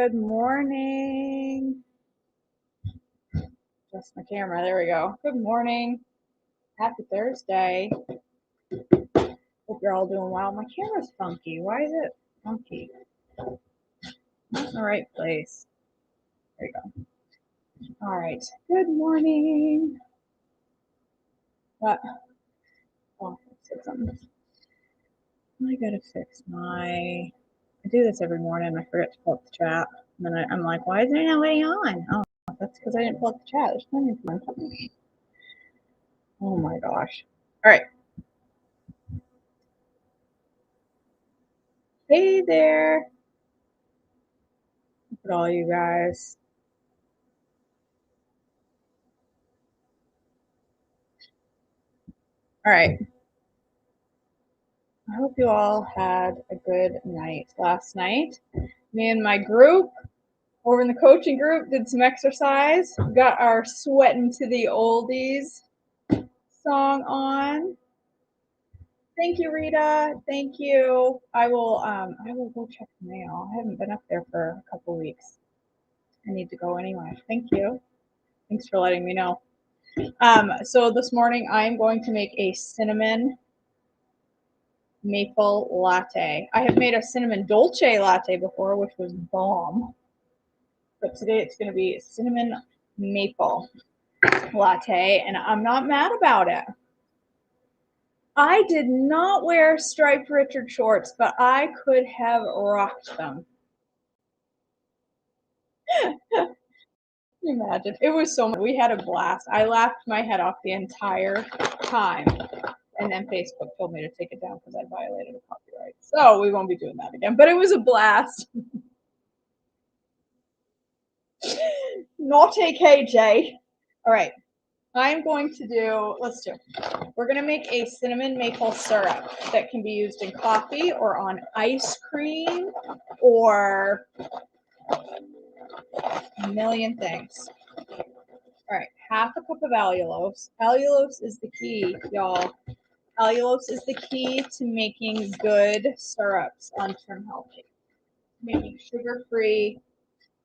Good morning. Adjust my camera. There we go. Good morning. Happy Thursday. Hope you're all doing well. My camera's funky. Why is it funky? Not in the right place. There you go. All right. Good morning. What? Oh, I said something. I gotta fix my. I do this every morning. I forget to pull up the chat. And then I'm like, why isn't anybody on? Oh, that's because I didn't pull up the chat. There's plenty of fun. Oh my gosh. All right. Hey there. Look at all you guys. All right. I hope you all had a good night last night. Me and my group over in the coaching group did some exercise. Got our Sweatin' to the Oldies song on. Thank you, Rita. Thank you. I will go check the mail. I haven't been up there for a couple weeks. I need to go anyway. Thank you. Thanks for letting me know. So this morning I'm going to make a cinnamon maple latte. I have made a cinnamon dolce latte before, which was bomb. But today it's going to be cinnamon maple latte, and I'm not mad about it. I did not wear striped Richard shorts, but I could have rocked them. Can you imagine? It was so much. We had a blast. I laughed my head off the entire time. And then Facebook told me to take it down because I violated a copyright. So we won't be doing that again. But it was a blast. Naughty KJ. All right. I'm going to do, we're going to make a cinnamon maple syrup that can be used in coffee or on ice cream or a million things. All right, half a cup of allulose. Allulose is the key, y'all. Allulose is the key to making good syrups on Trim Healthy. Making sugar-free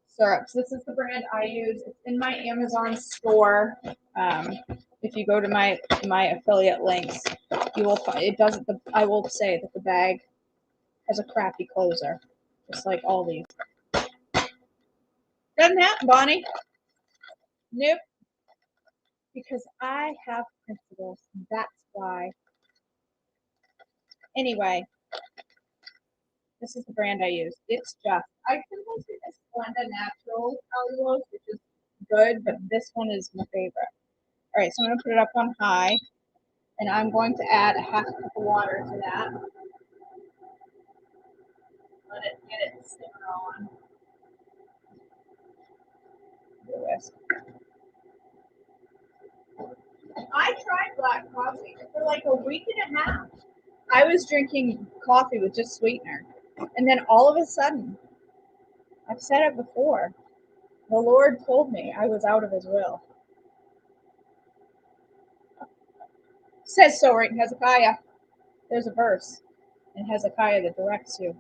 syrups. This is the brand I use. It's in my Amazon store. If you go to my affiliate links, you will find it doesn't. I will say that the bag has a crappy closer, just like all these. Doesn't happen, Bonnie. Nope. Because I have principles. That's why. Anyway, this is the brand I use. It's just, I sometimes get this Splenda Natural allulose, which is good, but this one is my favorite. All right, so I'm going to put it up on high, and I'm going to add a half a cup of water to that. Let it get it simmer on. I tried black coffee for like a week and a half. I was drinking coffee with just sweetener. And then all of a sudden, I've said it before, the Lord told me I was out of his will. Says so right in Hezekiah. There's a verse in Hezekiah that directs you.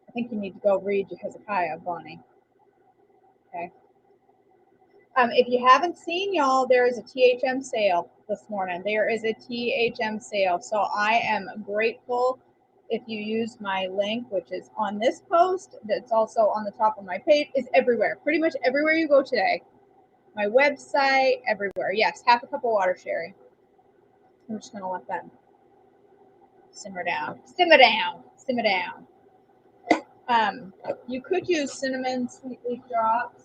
I think you need to go read your Hezekiah, Bonnie. Okay. If you haven't seen, y'all, there is a THM sale this morning. There is a THM sale. So I am grateful if you use my link, which is on this post. That's also on the top of my page. It's everywhere. Pretty much everywhere you go today. My website, everywhere. Yes, half a cup of water, Sherry. I'm just going to let that simmer down. Simmer down. Simmer down. You could use cinnamon sweet leaf drops.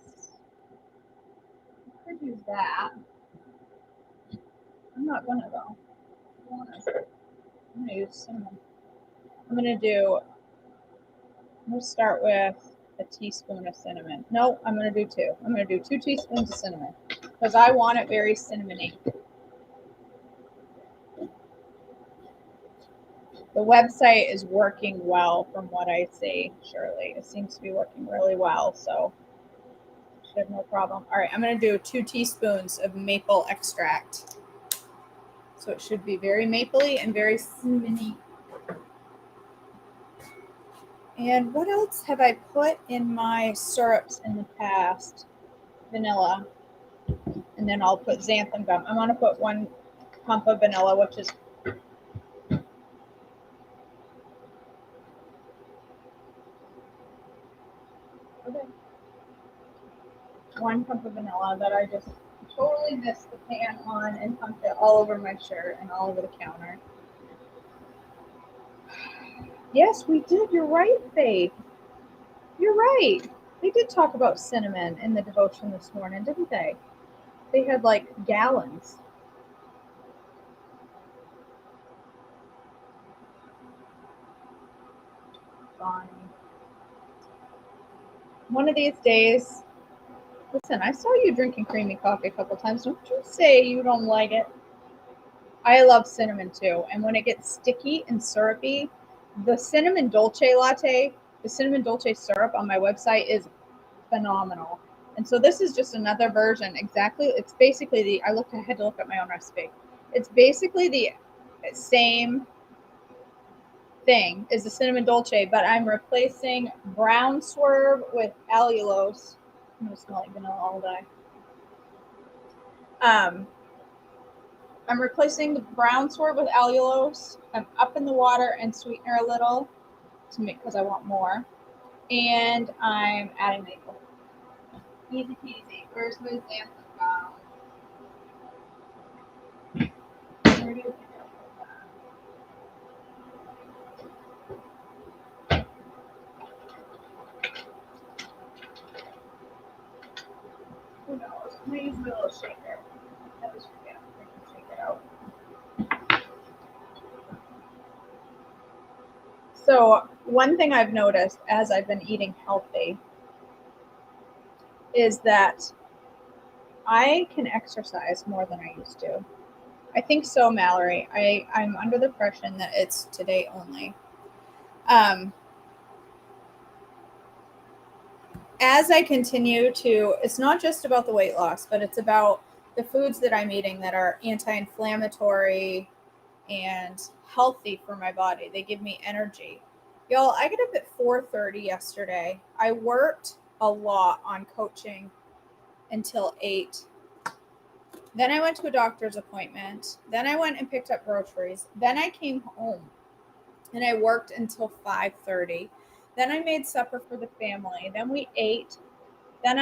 Could use that. I'm not gonna though. I'm gonna use cinnamon. I'm gonna start with a teaspoon of cinnamon. No, I'm gonna do two. I'm gonna do 2 teaspoons of cinnamon because I want it very cinnamony. The website is working well from what I see, Shirley. It seems to be working really well, so should have no problem. All right, I'm gonna do 2 teaspoons of maple extract. So it should be very mapley and very cinnamony. And what else have I put in my syrups in the past? Vanilla. And then I'll put xanthan gum. I'm going to put 1 pump of vanilla, which is okay. 1 pump of vanilla that I just totally missed the pan on and pumped it all over my shirt and all over the counter. Yes, we did. You're right, Faith. You're right. They did talk about cinnamon in the devotion this morning, didn't they? They had like gallons. Bonnie. One of these days, listen, I saw you drinking creamy coffee a couple times. Don't you say you don't like it. I love cinnamon too. And when it gets sticky and syrupy, the cinnamon dolce latte, the cinnamon dolce syrup on my website is phenomenal. And so this is just another version. Exactly. It's basically I had to look at my own recipe. It's basically the same thing as the cinnamon dolce, but I'm replacing brown swerve with allulose. I'm going to smell like vanilla all day. I'm replacing the brown swerve with allulose. I'm up in the water and sweetener a little to make because I want more. And I'm adding maple. Easy peasy. Where's my xanthan gum? Where do you think I put that? Who knows? I'm going to use my little shaker. I always forget. I can shake it out. So one thing I've noticed as I've been eating healthy is that I can exercise more than I used to. I think so, Mallory. I'm under the impression that it's today only. As I continue to, it's not just about the weight loss, but it's about the foods that I'm eating that are anti-inflammatory and healthy for my body. They give me energy. Y'all, I got up at 4:30 yesterday. I worked a lot on coaching until 8. Then I went to a doctor's appointment. Then I went and picked up groceries. Then I came home and I worked until 5:30. Then I made supper for the family. Then we ate. Then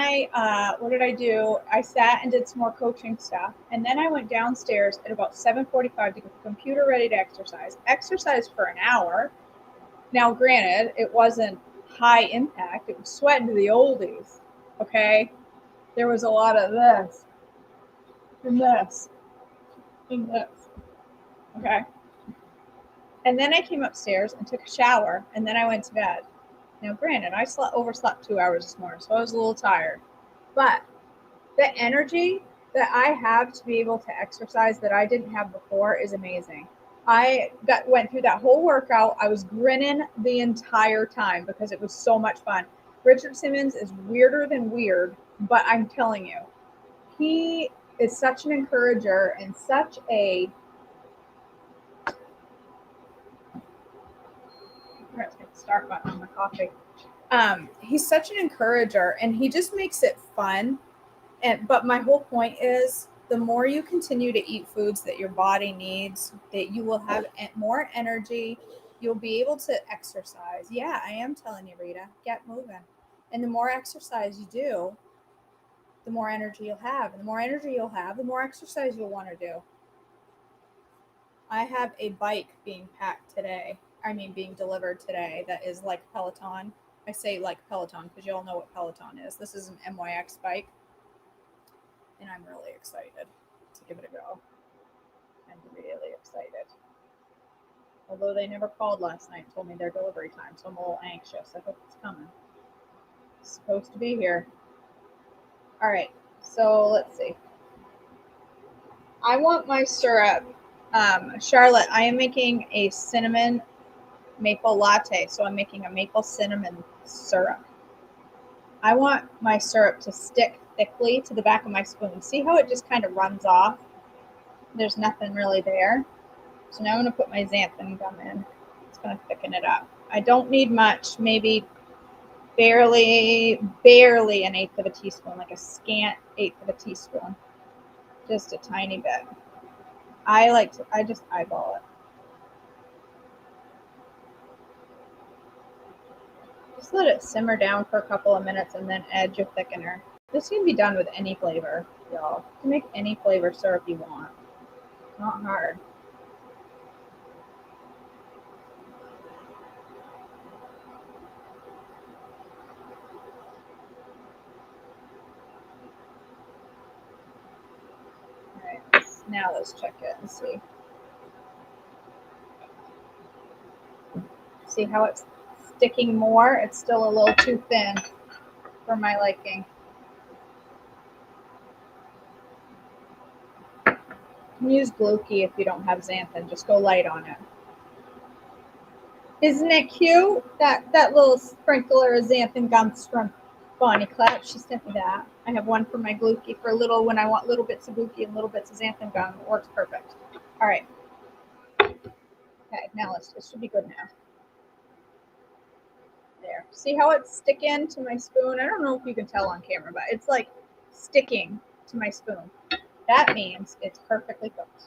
what did I do? I sat and did some more coaching stuff. And then I went downstairs at about 7:45 to get the computer ready to exercise. Exercised for an hour. Now, granted, it wasn't high impact. It was sweating to the oldies. Okay. There was a lot of this and this and this. Okay. And then I came upstairs and took a shower, and then I went to bed. Now, granted, I overslept 2 hours this morning, so I was a little tired. But the energy that I have to be able to exercise that I didn't have before is amazing. I went through that whole workout. I was grinning the entire time because it was so much fun. Richard Simmons is weirder than weird, but I'm telling you, he is such an encourager and such a start button on the coffee. He's such an encourager and he just makes it fun. But my whole point is the more you continue to eat foods that your body needs, that you will have more energy. You'll be able to exercise. Yeah, I am telling you, Rita, get moving. And the more exercise you do, the more energy you'll have. And the more energy you'll have, the more exercise you'll want to do. I have a bike being being delivered today that is like Peloton. I say like Peloton because you all know what Peloton is. This is an MYX bike. And I'm really excited to give it a go. I'm really excited. Although they never called last night and told me their delivery time, so I'm a little anxious. I hope it's coming. It's supposed to be here. All right, so let's see. I want my syrup. Charlotte, I am making a cinnamon maple latte, so I'm making a maple cinnamon syrup. I want my syrup to stick thickly to the back of my spoon. See how it just kind of runs off? There's nothing really there. So now I'm going to put my xanthan gum in. It's going to thicken it up. I don't need much, maybe barely an eighth of a teaspoon, like a scant eighth of a teaspoon. Just a tiny bit. I just eyeball it. Just let it simmer down for a couple of minutes and then add your thickener. This can be done with any flavor, y'all. You can make any flavor syrup you want. Not hard. Alright, now let's check it and see. See how it's sticking more? It's still a little too thin for my liking. You can use Glucki if you don't have xanthan. Just go light on it. Isn't it cute? That little sprinkler of xanthan gums from Bonnie Clap. She sent me that. I have one for my Glucki for little when I want little bits of Glucki and little bits of xanthan gum. It works perfect. All right. Okay, now it should be good now. There. See how it's sticking to my spoon? I don't know if you can tell on camera, but it's like sticking to my spoon. That means it's perfectly cooked.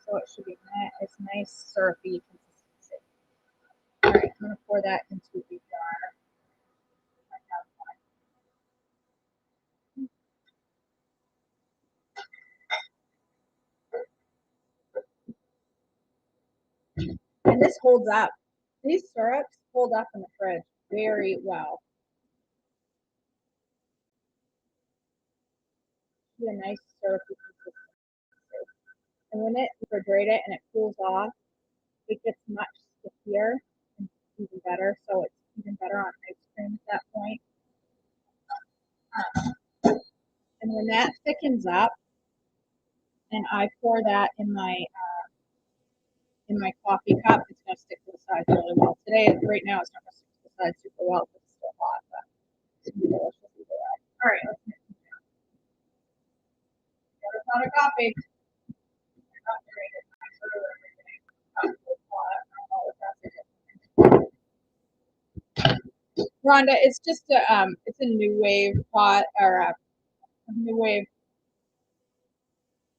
So it should be it's nice syrupy consistency. All right, I'm gonna pour that into the jar. And this holds up. These syrups hold up in the fridge very well. Be a nice syrupy consistency. And when it refrigerate it and it cools off, it gets much stickier and even better. So it's even better on ice cream at that point. And when that thickens up, and I pour that in my coffee cup, it's gonna stick to the sides really well. Today, right now, it's not gonna stick to the sides super well because it's still hot, but it's gonna be delicious either way. All right, let's make some pot of coffee. Rhonda, it's just it's a new wave pot or a new wave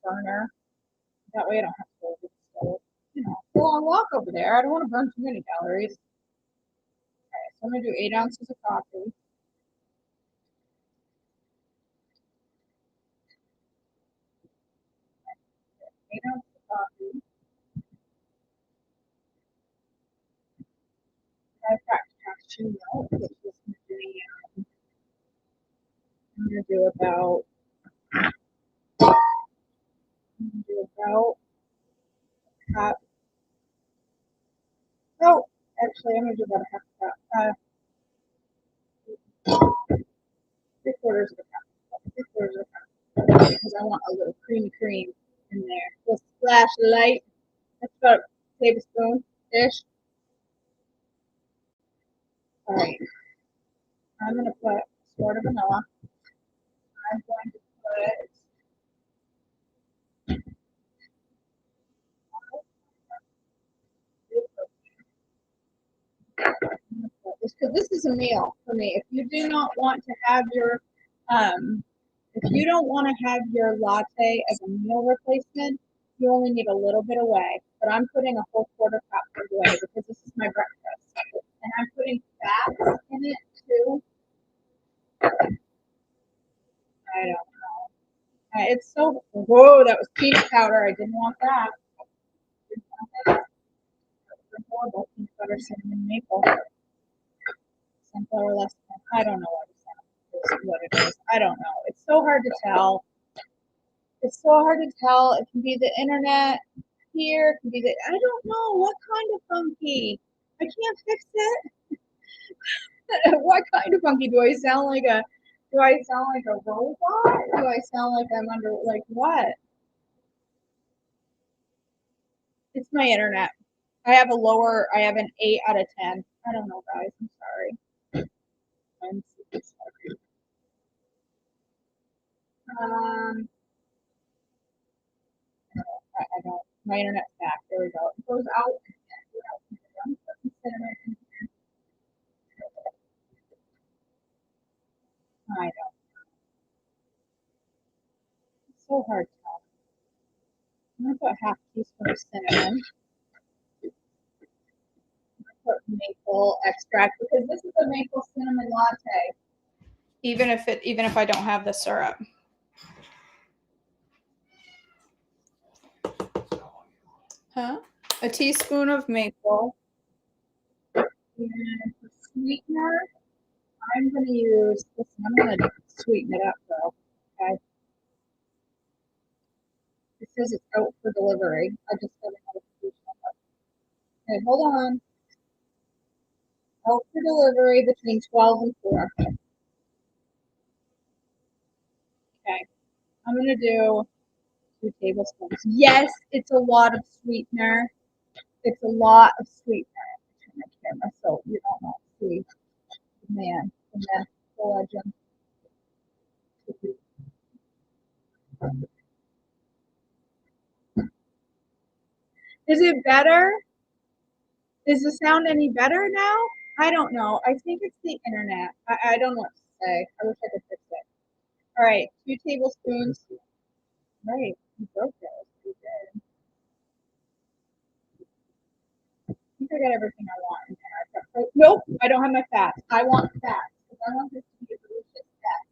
burner. That way, I don't have to go to the stove. You know, a long walk over there. I don't want to burn too many calories. Okay, so I'm gonna do 8 ounces of coffee. 8 ounces of coffee. I've got cashew milk, which is I'm gonna do about a cup. Oh, actually, I'm gonna do about a half a cup. 3/4 of a cup. 3/4 of a cup. Because I want a little cream in there. A little splash of light. That's about a tablespoon ish. All right. I'm gonna put a squirt of vanilla. I'm going to because this is a meal for me. If you do not want to have your if you don't want to have your latte as a meal replacement, you only need a little bit of whey. But I'm putting a whole quarter cup of whey because this is my breakfast, and I'm putting fat in it too. I don't know. It's so whoa, that was peanut powder. I didn't want that. Didn't want that. Horrible peanut butter, cinnamon, maple, sunflower less. I don't know what it is. I don't know. It's so hard to tell. It's so hard to tell. It can be the internet here. It can be I don't know what kind of funky. I can't fix it. What kind of funky? Do I sound like a? Do I sound like a robot? Do I sound like I'm under like what? It's my internet. I have a lower. I have an 8 out of 10. I don't know, guys. I'm sorry. I'm super sorry. Um, I don't. My internet's back. There we go. It goes out. Put some cinnamon in here. I know. It's so hard to tell. I'm gonna put half a teaspoon of cinnamon. Put maple extract because this is a maple cinnamon latte. Even if I don't have the syrup. Huh? A teaspoon of maple. And for sweetener, I'm gonna use this. I'm gonna sweeten it up though. Okay. It says it's out for delivery. I just got a notification. Okay, hold on. Out for delivery between 12 and 4. Okay. I'm gonna do 2 tablespoons. Yes, it's a lot of sweetener. It's a lot of sweetener. Turn my camera so you don't want to see the man, the legend. Is it better? Is the sound any better now? I don't know. I think it's the internet. I don't know what to say. I wish I could fix it. All right, 2 tablespoons. Right, you broke those. You did. I think I got everything I want in there. Nope, I don't have my fat. I want fat because I want this to be a delicious fat.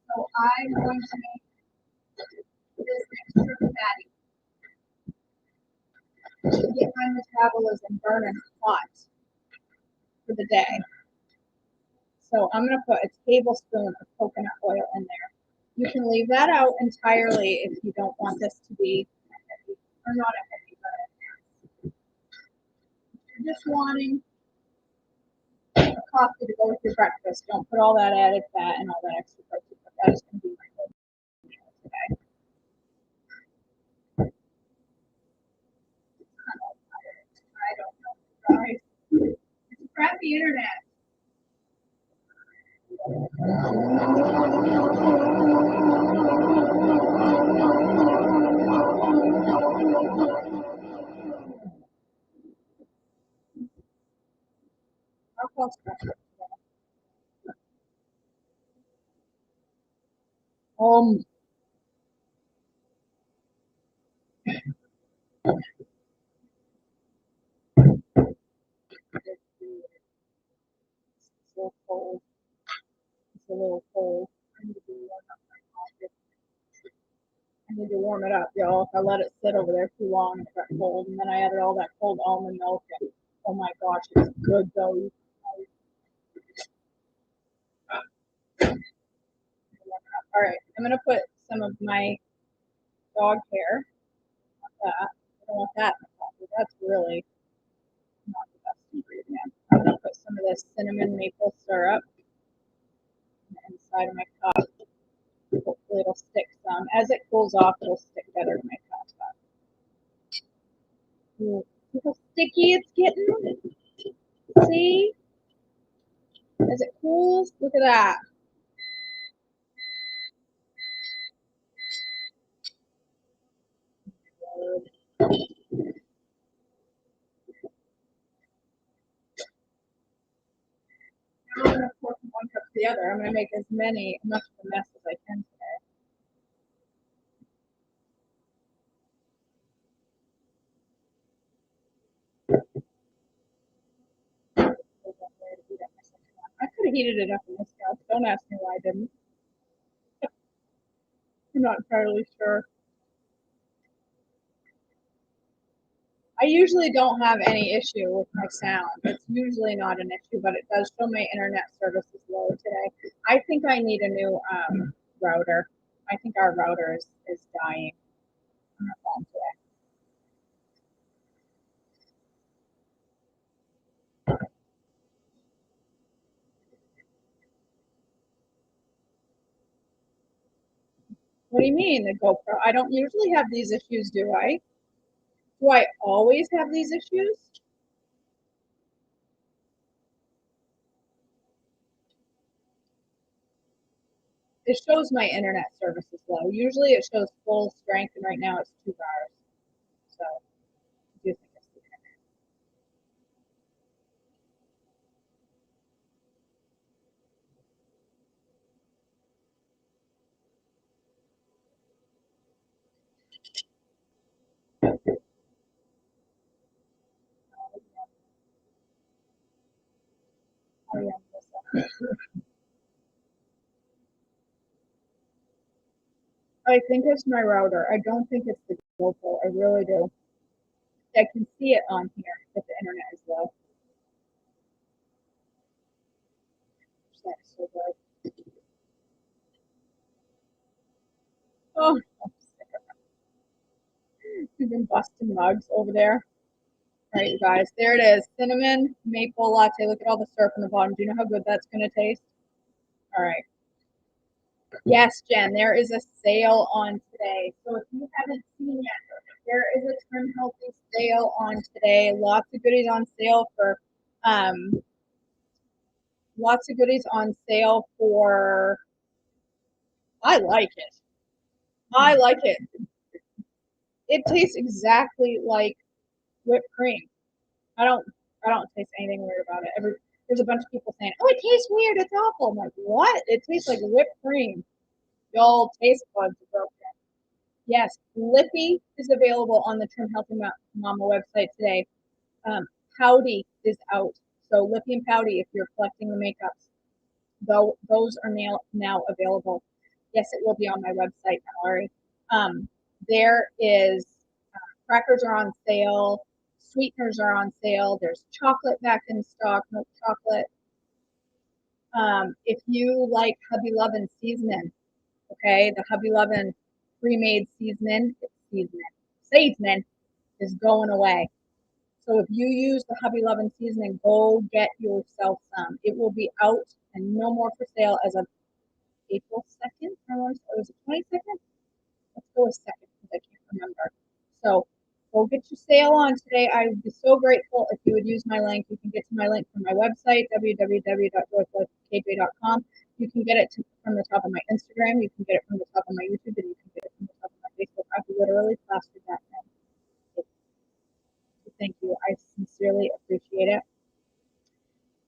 So I'm going to make this extra fatty to get my metabolism burning hot for the day. So I'm going to put a tablespoon of coconut oil in there. You can leave that out entirely if you don't want this to be heavy, or not a heavy, but you're just wanting coffee to go with your breakfast. Don't put all that added fat and all that extra protein, but that is going to be my whole meal today. I don't know, guys. It's a crappy internet. I'll call special. Um, it's so cold. It's a little cold. I need to warm up my coffee. I need to warm it up, y'all. If I let it sit over there too long, it got cold, and then I added all that cold almond milk. And, oh my gosh, it's good though. All right, I'm gonna put some of my dog hair. That I don't want that in the coffee. That's really not the best ingredient. I'm gonna put some of this cinnamon maple syrup inside of my cup. Hopefully it'll stick some. As it cools off, it'll stick better to my cup. Ooh, look how sticky it's getting. See? As it cools, look at that. Now I'm gonna pour from one cup to the other. I'm gonna make much of a mess as I can today. I could have heated it up in this cup. Don't ask me why I didn't. I'm not entirely sure. I usually don't have any issue with my sound. It's usually not an issue, but it does show my internet service is low today. I think I need a new router. I think our router is dying on our phone today. What do you mean, the GoPro? I don't usually have these issues, do I? Do I always have these issues? It shows my internet service is low. Usually it shows full strength, and right now it's 2 bars. So Oh, yeah. I think it's my router. I don't think it's the local. I really do. I can see it on here that the internet is low. That's so good. Oh, you've been busting mugs over there. All right, you guys. There it is. Cinnamon maple latte. Look at all the syrup on the bottom. Do you know how good that's going to taste? All right. Yes, Jen, there is a sale on today. So if you haven't seen yet, there is a Trim Healthy sale on today. Um, lots of goodies on sale for. I like it. I like it. It tastes exactly like whipped cream. I don't. I don't taste anything weird about it. There's a bunch of people saying, "Oh, it tastes weird. It's awful." I'm like, "What? It tastes like whipped cream." Y'all taste buds are broken. Yes, Lippy is available on the Trim Healthy Mama website today. Um, Pouty is out. So Lippy and Pouty, if you're collecting the makeups, though those are now available. Yes, it will be on my website, Mallory. There is crackers are on sale, sweeteners are on sale. There's chocolate back in stock, milk chocolate. If you like Hubby Love and seasoning, okay, the Hubby Love and pre-made seasoning is going away. So if you use the Hubby Love and seasoning, go get yourself some. It will be out and no more for sale as of April 2nd. I want to say, was it 22nd? Let's go with second because I can't remember. So go get your sale on today. I would be so grateful if you would use my link. You can get to my link from my website, www.joyfulifekj.com. You can get it from the top of my Instagram. You can get it from the top of my YouTube, and you can get it from the top of my Facebook. I've literally plastered that in. So thank you. I sincerely appreciate it.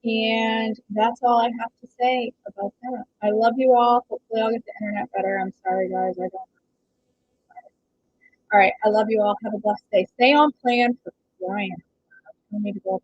And that's all I have to say about that. I love you all. Hopefully, I'll get the internet better. I'm sorry, guys. I don't. All right. I love you all. Have a blessed day. Stay on plan for Brian. I need to go.